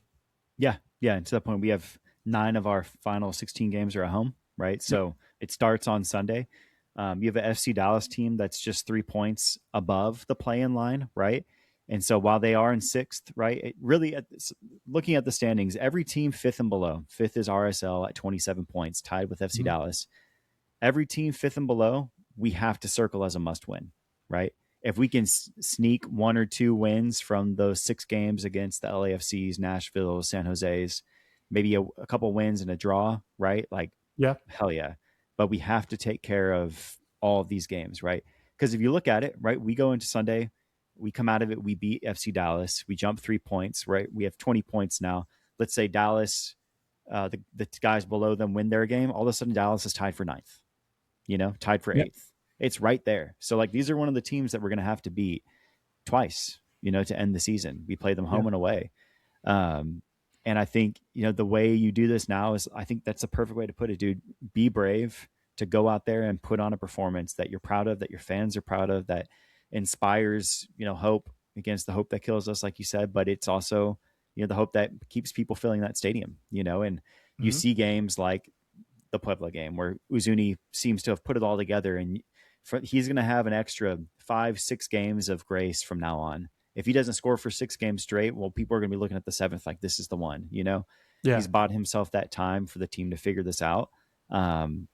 Yeah, and to that point, we have 9 of our final 16 games are at home, right? So it starts on Sunday. You have an FC Dallas team that's just 3 points above the play-in line, right? And so while they are in 6th, right, it really, looking at the standings, every team 5th and below, 5th is RSL at 27 points, tied with FC Dallas. Every team 5th and below, we have to circle as a must-win, right? If we can sneak 1 or 2 wins from those 6 games against the LAFCs, Nashville, San Jose's, maybe a couple wins and a draw, right? Like, Yeah. hell yeah. But we have to take care of all of these games, right? Because if you look at it, right, we go into Sunday, we come out of it, we beat FC Dallas, we jump 3 points, right? We have 20 points now. Let's say Dallas, the guys below them win their game. All of a sudden, Dallas is tied for 9th, tied for 8th. It's right there. So, like, these are one of the teams that we're going to have to beat twice, to end the season. We play them home and away. And I think, the way you do this now is, I think that's the perfect way to put it, dude. Be brave to go out there and put on a performance that you're proud of, that your fans are proud of, that inspires, hope against the hope that kills us, like you said. But it's also, the hope that keeps people filling that stadium, and you see games like the Puebla game where Uzuni seems to have put it all together, and he's going to have an extra 5-6 games of grace from now on. If he doesn't score for 6 games straight, well, people are going to be looking at the 7th like, this is the one. Yeah. He's bought himself that time for the team to figure this out. Um,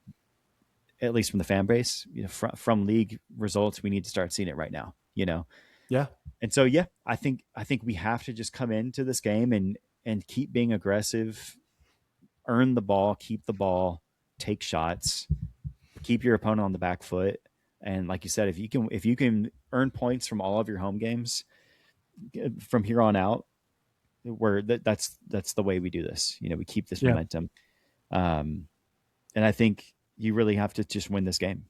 at least from the fan base, from league results, we need to start seeing it right now. Yeah. And so yeah, I think we have to just come into this game and keep being aggressive, earn the ball, keep the ball, take shots, keep your opponent on the back foot. And like you said, if you can earn points from all of your home games from here on out, where that's the way we do this. We keep this Yeah. momentum. Um, and I think you really have to just win this game.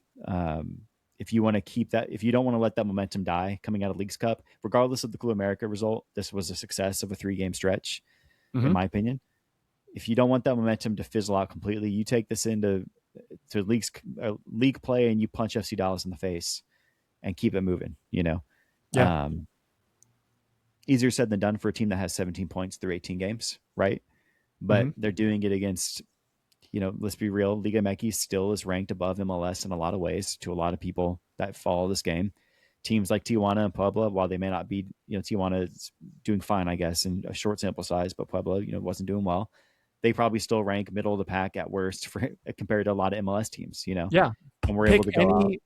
If you want to keep that, if you don't want to let that momentum die coming out of Leagues Cup, regardless of the Club America result, this was a success of a 3-game stretch, in Hmm. my opinion. If you don't want that momentum to fizzle out completely, you take this into league play and you punch FC Dallas in the face and keep it moving. Yeah. Um, Easier said than done for a team that has 17 points through 18 games, right? But Hmm. they're doing it against, let's be real, Liga MX still is ranked above MLS in a lot of ways to a lot of people that follow this game. Teams like Tijuana and Puebla, while they may not be, Tijuana is doing fine, I guess, in a short sample size, but Puebla, wasn't doing well. They probably still rank middle of the pack at worst compared to a lot of MLS teams, Yeah. and we're able Pick to go out. any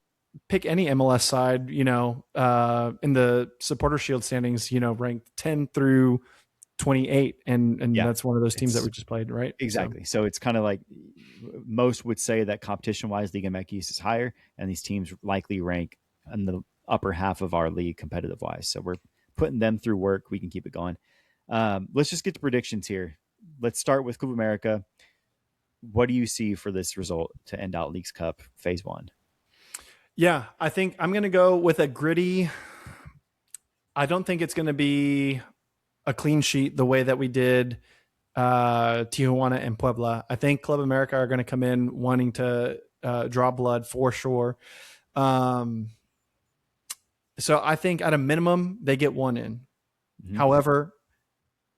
pick any MLS side, in the supporter shield standings, ranked 10 through 28, and Yeah, that's one of those teams that it's we just played, right? So exactly. So it's kind of like most would say that competition wise, Liga MX is higher, and these teams likely rank in the upper half of our league competitive wise. So we're putting them through work. We can keep it going. Let's just get to predictions here. Let's start with Club America. What do you see for this result to end out Leagues Cup Phase 1? yeah, I think I'm going to go with a gritty. I don't think it's going to be a clean sheet the way that we did Tijuana and Puebla. I think Club America are going to come in wanting to draw blood for sure. Um, so I think at a minimum they get one in. Mm-hmm. However,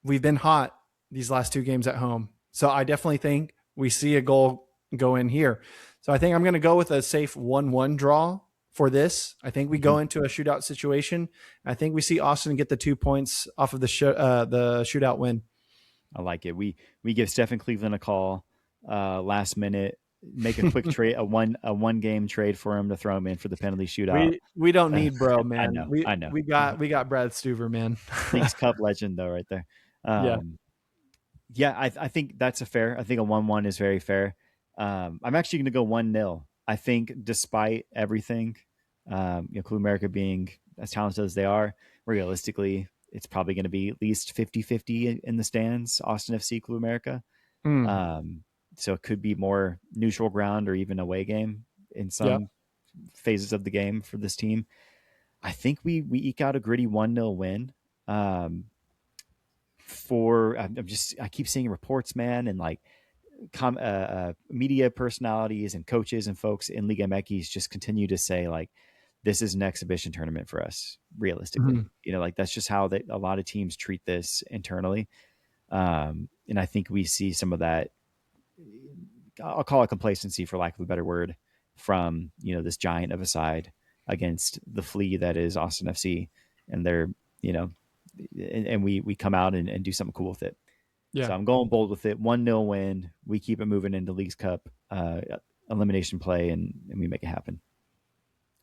we've been hot these last 2 games at home, so I definitely think we see a goal go in here. So I think I'm going to go with a safe 1-1 draw for this. I think we Mm-hmm. go into a shootout situation. I think we see Austin get the 2 points off of the shootout win. I like it. We give Stephen Cleveland a call last minute, make a quick trade, a one game trade for him to throw him in for the penalty shootout. We don't need bro, I man. know, We I know. we got we got Brad Stuver, man. Leagues Cup legend though, right there. Yeah. Yeah, I think that's a fair. I think a 1-1 is very fair. I'm actually going to go 1-0. I think despite everything, Club America being as talented as they are, realistically, it's probably going to be at least 50-50 in the stands, Austin FC, Club America. Mm. Um, so it could be more neutral ground or even away game in Yeah. some phases of the game for this team. I think we eke out a gritty 1-0 win. Um, I keep seeing reports, man, and like media personalities and coaches and folks in Liga MX just continue to say like this is an exhibition tournament for us. Realistically, Mhm. like that's just how a lot of teams treat this internally, and I think we see some of that. I'll call it complacency, for lack of a better word, from this giant of a side against the flea that is Austin FC, and they're you know, and we come out and do something cool with it. So Yeah. I'm going bold with it. 1-0 win. We keep it moving into Leagues Cup elimination play, and we make it happen.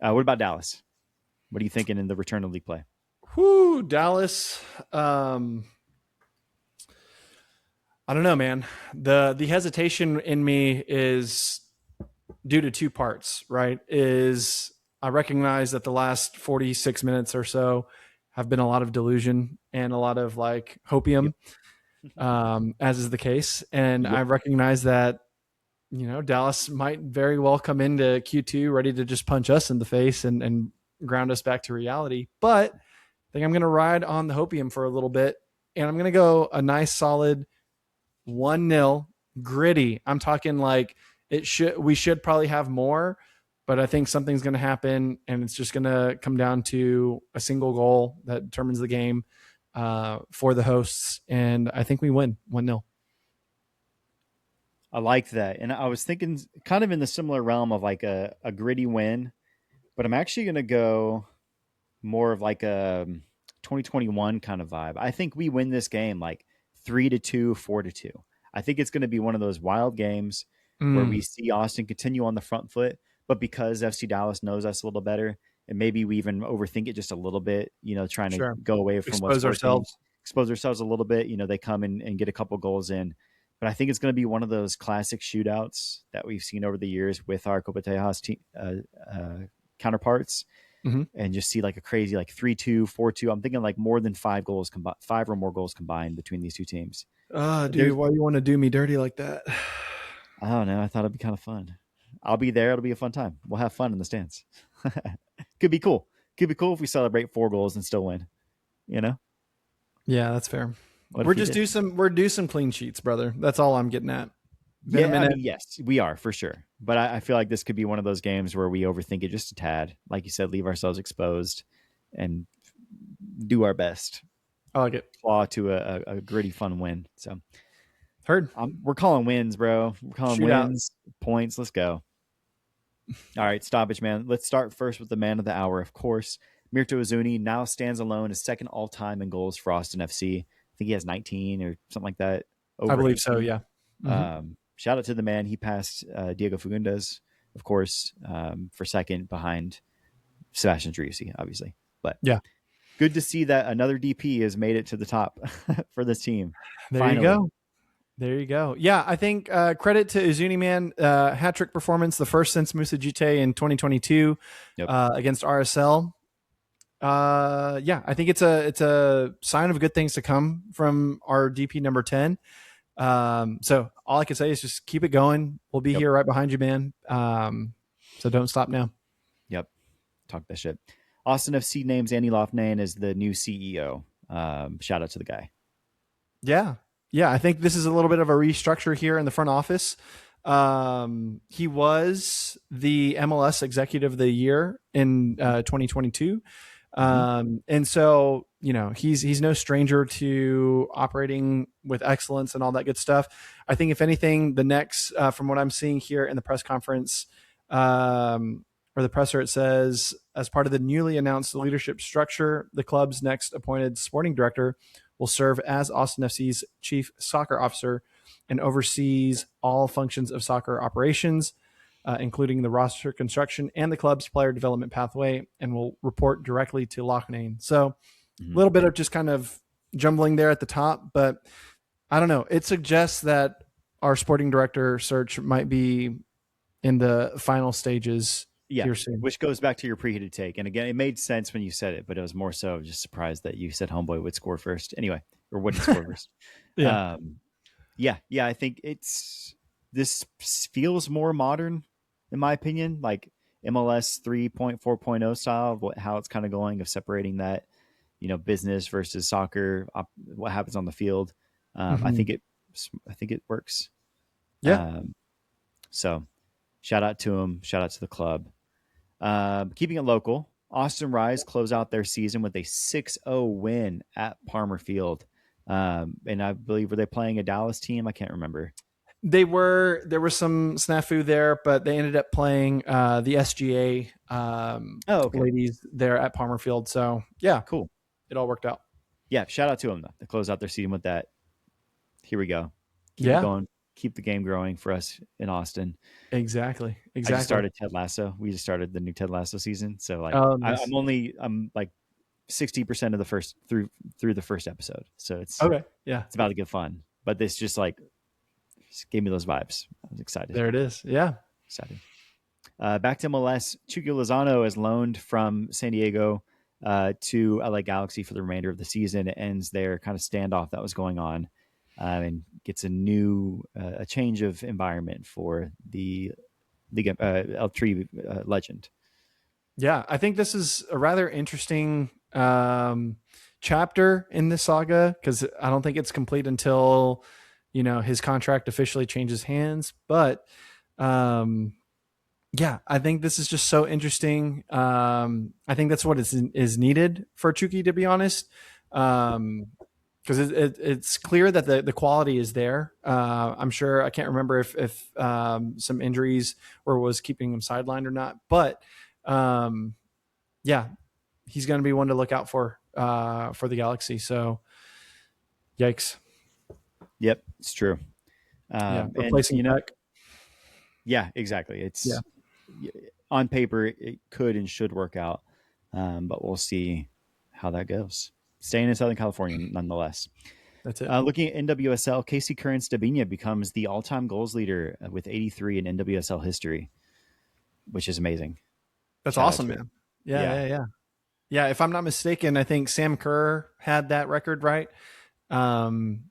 What about Dallas? What are you thinking in the return of league play? Whoo, Dallas. Um, I don't know, man. The hesitation in me is due to 2 parts, right? Is I recognize that the last 46 minutes or so have been a lot of delusion and a lot of like Yep. hopium, as is the case. And Yep. I recognize that, Dallas might very well come into Q2 ready to just punch us in the face and ground us back to reality. But I think I'm going to ride on the hopium for a little bit. And I'm going to go a nice solid 1-0 gritty. I'm talking like we should probably have more, but I think something's going to happen and it's just going to come down to a single goal that determines the game for the hosts. And I think we win 1-0. I like that. And I was thinking kind of in the similar realm of like a gritty win, but I'm actually going to go more of like a 2021 kind of vibe. I think we win this game like 3-2, 4-2. I think it's going to be one of those wild games. where we Mm, see Austin continue on the front foot, but because FC Dallas knows us a little better, and maybe we even overthink it just a little bit, trying to sure. go away from what's Expose working, ourselves. expose ourselves a little bit. They come in and get a couple goals in. But I think it's going to be one of those classic shootouts that we've seen over the years with our Copa Tejas counterparts, Hmm. and just see like a crazy like 3-2, 4-2. I'm thinking like more than five or more goals combined between these two teams. Dude, There's why do you want to do me dirty like that? I don't know. I thought it'd be kind of fun. I'll be there. It'll be a fun time. We'll have fun in the stands. Could be cool. Could be cool if we celebrate 4 goals and still win. You know, Yeah, that's fair. what if we did? We're due some clean sheets, brother. That's all I'm getting at. Been a Yeah, I minute. mean, yes, we are for sure. But I feel like this could be one of those games where we overthink it just a tad. Like you said, leave ourselves exposed and do our best. I like it. Claw to a gritty, fun win. So Heard. we're calling wins, bro. We're calling Shootout. wins, points. Let's go. All right, stoppage, man. Let's start first with the man of the hour, of course. Mirto Izuni now stands alone as second all time in goals for Austin FC. I think he has 19 or something like that, I over believe so. 18. Yeah. Hmm. Shout out to the man. He passed Diego Fagundes, of course, for second behind Sebastian Driussi, obviously. But Yeah. good to see that another DP has made it to the top for this team. There you Finally. go. There you go. Yeah, I think credit to Izuni, man. Hat trick performance, the first since Musa Jite in 2022 Yep. against RSL. Yeah, I think it's a sign of good things to come from our DP number 10. So all I can say is just keep it going. We'll be Yep. here right behind you, man. So don't stop now. Yep. Talk that shit. Austin FC names Andy Lofnane as the new CEO. Shout out to the guy. Yeah. Yeah. I think this is a little bit of a restructure here in the front office. He was the MLS Executive of the Year in 2022. And so, he's no stranger to operating with excellence and all that good stuff. I think if anything, the next, from what I'm seeing here in the press conference, or the presser, it says, as part of the newly announced leadership structure, the club's next appointed sporting director will serve as Austin FC's chief soccer officer and oversees all functions of soccer operations, including the roster construction and the club's player development pathway, and will report directly to Loughnane. So a little bit of just kind of jumbling there at the top, but I don't know. It suggests that our sporting director search might be in the final stages here soon. Which goes back to your preheated take. And again, it made sense when you said it, but it was more so just surprised that you said Homeboy would score first. Anyway, or wouldn't score first. Yeah. Yeah. I think this feels more modern, in my opinion, like MLS 3.4.0 style of how it's kind of going, of separating that, business versus soccer, what happens on the field. I think it works. Yeah. So shout out to him. Shout out to the club. Keeping it local, Austin Rise close out their season with a 6-0 win at Palmer Field. And I believe, were they playing a Dallas team? I can't remember. There was some snafu there, but they ended up playing the SGA ladies there at Palmer Field. So yeah, Cool. it all worked out. Yeah, shout out to them though. They close out their season with that. Here we go. Keep it Yeah. going. Keep the game growing for us in Austin. Exactly. I just started Ted Lasso. We just started the new Ted Lasso season. So like Nice. I'm like 60% of the first through the first episode. So it's Okay. Yeah. it's about to get fun. But this just gave me those vibes. I was excited. There it is. Yeah. Excited. Back to MLS. Chucky Lozano is loaned from San Diego to LA Galaxy for the remainder of the season. It ends their kind of standoff that was going on, and gets a change of environment for the El Tri legend. Yeah. I think this is a rather interesting chapter in this saga, because I don't think it's complete until, his contract officially changes hands. But yeah, I think this is just so interesting. I think that's what is needed for Chucky, to be honest. Because it's clear that the quality is there. I'm sure, I can't remember if some injuries was keeping him sidelined or not, but yeah, he's going to be one to look out for the Galaxy. So, yikes! Yep, it's true. Yeah, replacing Peck. Yeah, exactly. Yeah, It's on paper it could and should work out, but we'll see how that goes. Staying in Southern California, nonetheless. that's it. Looking at NWSL, Casey Curran Stabina becomes the all-time goals leader with 83 in NWSL history, which is amazing. That's Shout out awesome, to her. man. Yeah, Yeah. yeah, yeah. Yeah, if I'm not mistaken, I think Sam Kerr had that record, right? Um,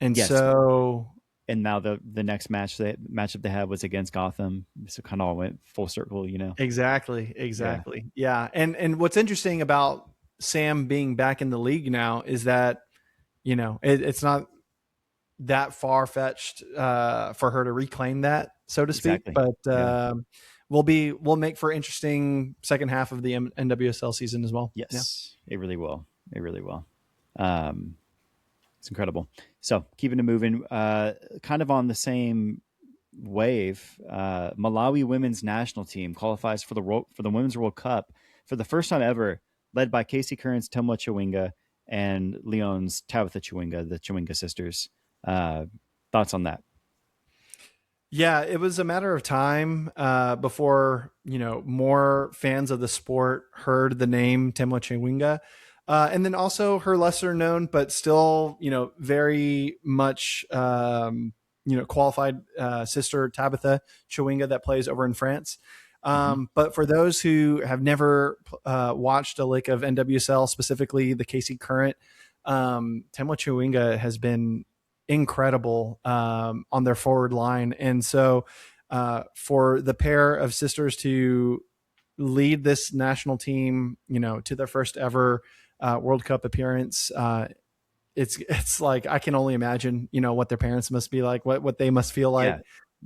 and Yes. so And now the next matchup they had was against Gotham, so kind of all went full circle. exactly, Yeah. exactly. Yeah, and what's interesting about Sam being back in the league now is that it's not that far fetched for her to reclaim that, so to speak. Exactly. But Yeah. we'll make for interesting second half of the NWSL season as well. Yeah, Yes. It really will. It really will. Um, it's incredible. So keeping it moving, kind of on the same wave, Malawi women's national team qualifies for the Women's World Cup for the first time ever, led by Casey Curran's Temwa Chawinga and Leon's Tabitha Chawinga, the Chawinga sisters. Uh, Thoughts on that? yeah. It was a matter of time before more fans of the sport heard the name Temwa Chewinga. And then also her lesser known, but still, very much, qualified sister Tabitha Chewinga that plays over in France. Mm-hmm. But for those who have never watched a lick of NWSL, specifically the KC Current, Temwa Chewinga has been incredible on their forward line. And so for the pair of sisters to lead this national team, to their first ever World Cup appearance, it's like I can only imagine, what their parents must be like, what they must feel like.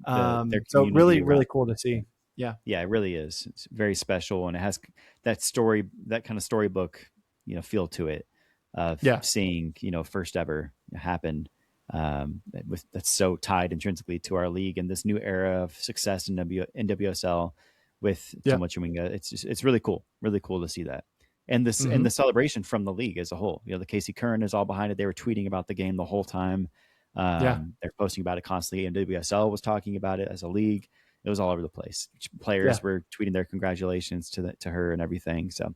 Yeah, their So community really, around. really cool to see. Yeah. Yeah, it really is. It's very special, and it has that story, that kind of storybook, feel to it of Yeah. seeing, first ever happen. That's so tied intrinsically to our league and this new era of success in NWSL with Yeah. Tomo Chuminga. It's really cool to see that, and this and Hmm. the celebration from the league as a whole. The Casey Curran is all behind it. They were tweeting about the game the whole time. Yeah. They're posting about it constantly. NWSL was talking about it as a league. It was all over the place. Yeah. Players were tweeting their congratulations to her and everything. So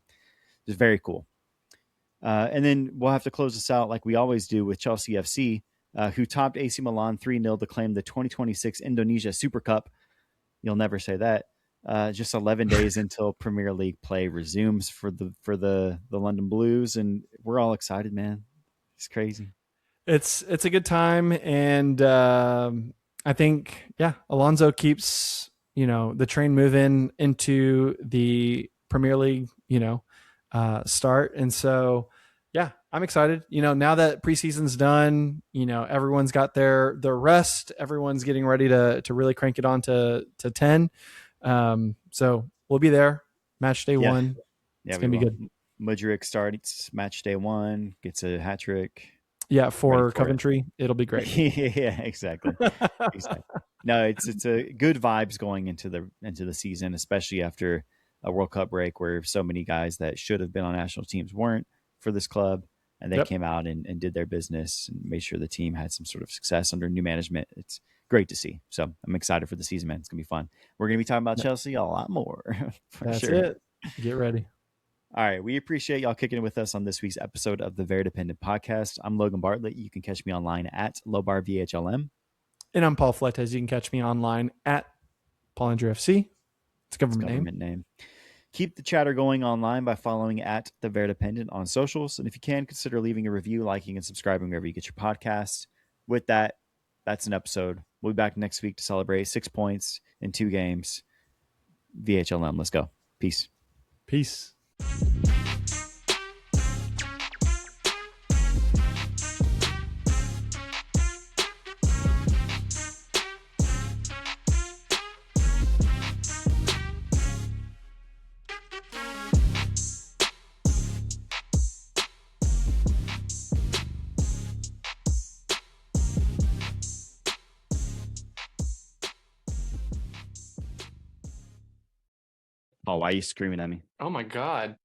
it's very cool. And then we'll have to close this out like we always do with Chelsea FC, who topped AC Milan 3-0 to claim the 2026 Indonesia Super Cup. You'll never say that. Just 11 days until Premier League play resumes for the London Blues, and we're all excited, man. It's crazy. It's a good time, and I think Alonso keeps the train moving into the Premier League start, and so I'm excited. Now that preseason's done, everyone's got their rest, everyone's getting ready to really crank it on to 10. So we'll be there, match day Yeah, one. yeah, It's we gonna be will. good. Mudryk starts match day one, gets a hat trick. Yeah, Ready for for it. Coventry, it'll be great. Yeah, exactly. Exactly. No, it's a good vibes going into the season, especially after a World Cup break where so many guys that should have been on national teams weren't for this club, and they Yep. came out and did their business and made sure the team had some sort of success under new management. It's great to see. So I'm excited for the season, man. It's gonna be fun. We're gonna be talking about Chelsea a lot more for That's sure. it. Get ready. All right. We appreciate y'all kicking it with us on this week's episode of the Verdependent podcast. I'm Logan Bartlett. You can catch me online at Lobar VHLM. And I'm Paul Fletes. You can catch me online at Paul Andrew FC. It's a It's government name. government name. Keep the chatter going online by following at the Verdependent on socials. And if you can, consider leaving a review, liking, and subscribing wherever you get your podcasts. With that, that's an episode. We'll be back next week to celebrate 6 points in 2 games. VHLM. Let's go. Peace. Peace. Oh, why are you screaming at me? Oh my God.